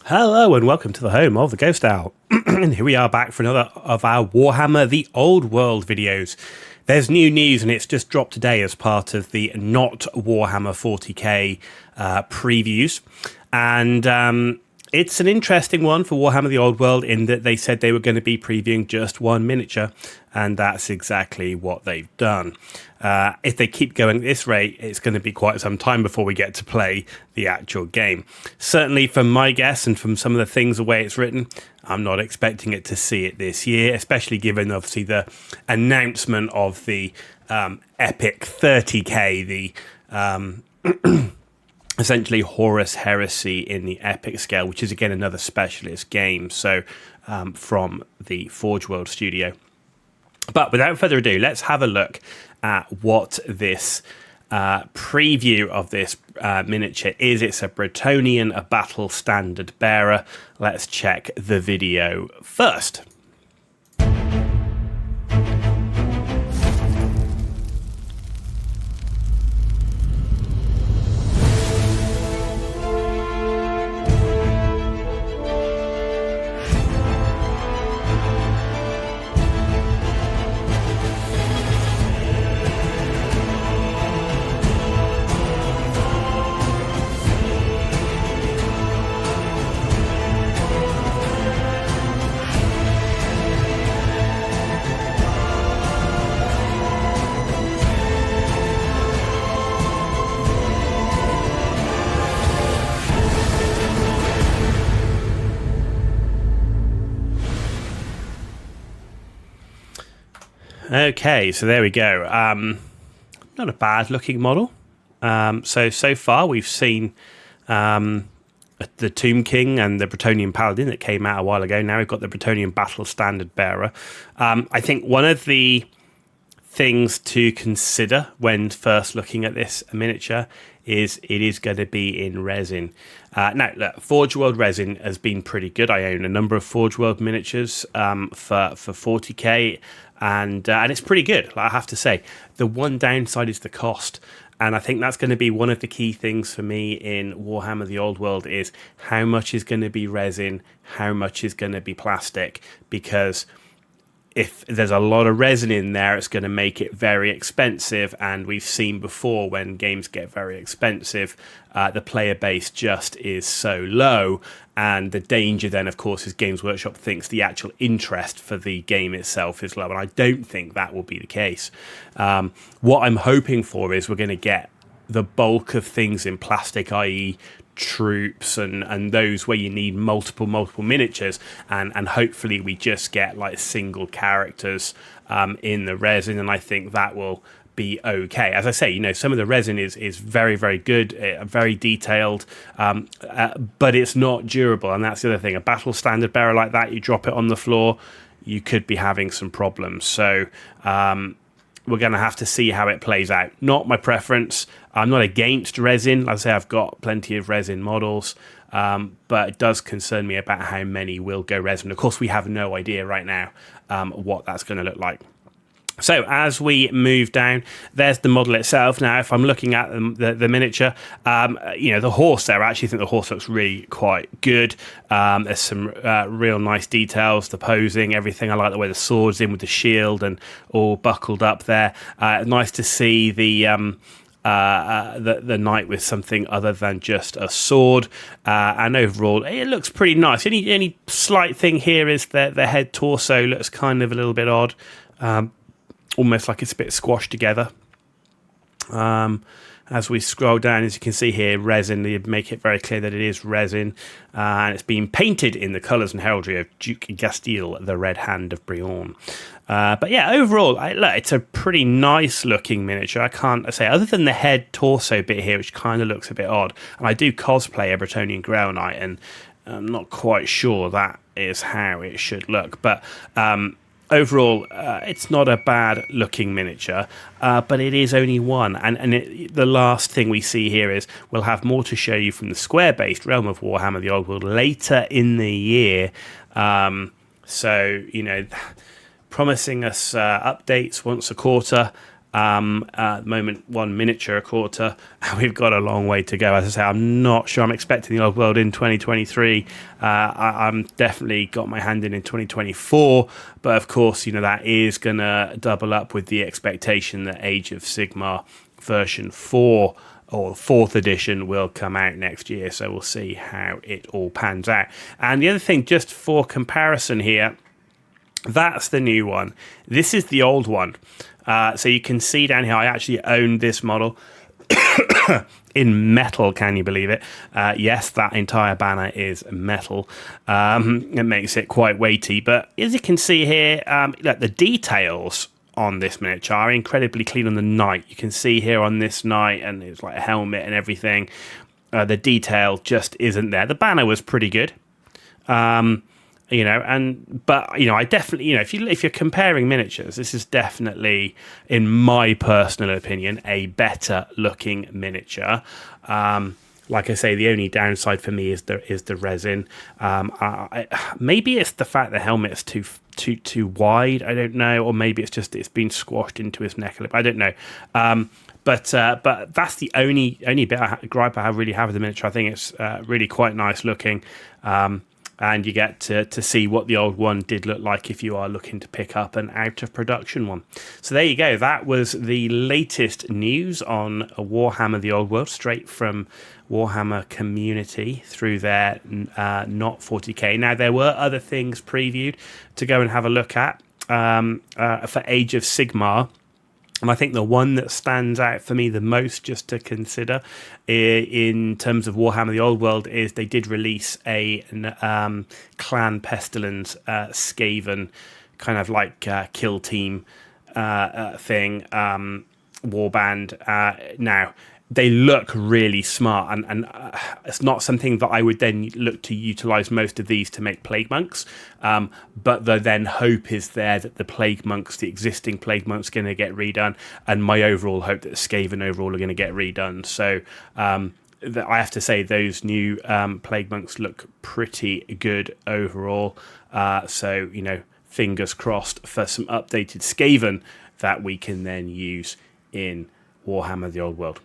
Hello and welcome to the home of the Ghost Owl. And here we are back for another of our Warhammer The Old World videos. There's new news and it's just dropped today as part of the not Warhammer 40k previews. And it's an interesting one for Warhammer The Old World in that they said they were going to be previewing just one miniature, and that's exactly what they've done. If they keep going at this rate, it's going to be quite some time before we get to play the actual game. Certainly from my guess and from some of the things, the way it's written, I'm not expecting it to see it this year, especially given obviously the announcement of the epic 30k, the essentially Horus Heresy in the epic scale, which is again another specialist game, so from the Forge World studio. But without further ado, let's have a look at what this preview of this miniature is. It's a Bretonnian, a battle standard bearer. Let's check the video first. Okay, so there we go. Not a bad looking model. So far we've seen the Tomb King and the Bretonnian Paladin that came out a while ago. Now we've got the Bretonnian Battle Standard Bearer. I think one of the things to consider when first looking at this miniature is it is going to be in resin. Now, look, Forge World resin has been pretty good. I own a number of Forge World miniatures for 40k, and it's pretty good, I have to say. The one downside is the cost, and I think that's going to be one of the key things for me in Warhammer The Old World is how much is going to be resin, how much is going to be plastic, because if there's a lot of resin in there, it's going to make it very expensive. And we've seen before when games get very expensive, the player base just is so low. And the danger then, of course, is Games Workshop thinks the actual interest for the game itself is low. And I don't think that will be the case. What I'm hoping for is we're going to get the bulk of things in plastic, i.e. troops and those where you need multiple miniatures, and hopefully we just get like single characters in the resin, and I think that will be okay. As I say, you know, some of the resin is very, very good, very detailed, but it's not durable, and that's the other thing. A battle standard bearer like that, you drop it on the floor, you could be having some problems. So we're going to have to see how it plays out. Not my preference. I'm not against resin. Like I say, I've got plenty of resin models, but it does concern me about how many will go resin. Of course, we have no idea right now what that's going to look like. So as we move down, there's the model itself. Now, if I'm looking at the miniature, you know, the horse there, I actually think the horse looks really quite good. There's some real nice details, the posing, everything. I like the way the sword's in with the shield and all buckled up there. Nice to see the knight with something other than just a sword, and overall it looks pretty nice. Any slight thing here is that the head torso looks kind of a little bit odd. Almost like it's a bit squashed together. As we scroll down, as you can see here, resin, they make it very clear that it is resin, and it's been painted in the colours and heraldry of Duke Gastile, the Red Hand of Briorn. But yeah, overall, look, it's a pretty nice looking miniature. I can't say, other than the head torso bit here, which kind of looks a bit odd, and I do cosplay a Bretonnian Grail Knight, and I'm not quite sure that is how it should look, but overall, it's not a bad looking miniature, but it is only one. And the last thing we see here is we'll have more to show you from the square-based Realm of Warhammer, the Old World, later in the year. So, you know, promising us updates once a quarter. At the moment, 1 miniature a quarter, and we've got a long way to go. As I say, I'm not sure I'm expecting the old world in 2023. I'm definitely got my hand in 2024, but of course, that is going to double up with the expectation that Age of Sigmar version 4 or 4th edition will come out next year, so we'll see how it all pans out. And the other thing, just for comparison here, that's the new one. This is the old one. So you can see down here, I actually own this model in metal. Can you believe it? Yes, that entire banner is metal. It makes it quite weighty. But as you can see here, look, the details on this miniature are incredibly clean on the knight. You can see here on this knight, and it's like a helmet and everything. The detail just isn't there. The banner was pretty good. But I definitely, if you're comparing miniatures, this is definitely, in my personal opinion, a better looking miniature. Like I say, the only downside for me is the resin. Maybe it's the fact the helmet is too wide. I don't know, or maybe it's been squashed into his neck a little. I don't know. But that's the only gripe I really have with the miniature. I think it's really quite nice looking. And you get to see what the old one did look like if you are looking to pick up an out-of-production one. So there you go. That was the latest news on Warhammer The Old World, straight from Warhammer Community through their not 40k. Now, there were other things previewed to go and have a look at for Age of Sigmar. And I think the one that stands out for me the most, just to consider, in terms of Warhammer The Old World, is they did release a Clan Pestilence Skaven kind of like kill team thing, warband. Now, they look really smart, and it's not something that I would then look to utilise most of these to make Plague Monks, but the then hope is there that the existing Plague Monks, are going to get redone, and my overall hope that the Skaven overall are going to get redone. So I have to say those new Plague Monks look pretty good overall. So, fingers crossed for some updated Skaven that we can then use in Warhammer The Old World.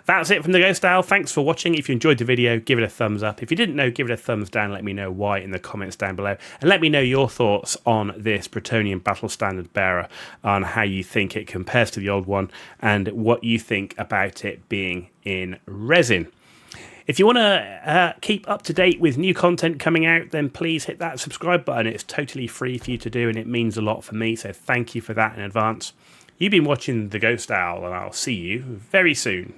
That's it from the Ghost Owl. Thanks for watching. If you enjoyed the video, give it a thumbs up. If you didn't know, give it a thumbs down. Let me know why in the comments down below. And let me know your thoughts on this Bretonnian Battle Standard Bearer, on how you think it compares to the old one, and what you think about it being in resin. If you want to keep up to date with new content coming out, then please hit that subscribe button. It's totally free for you to do, and it means a lot for me. So thank you for that in advance. You've been watching The Ghost Owl, and I'll see you very soon.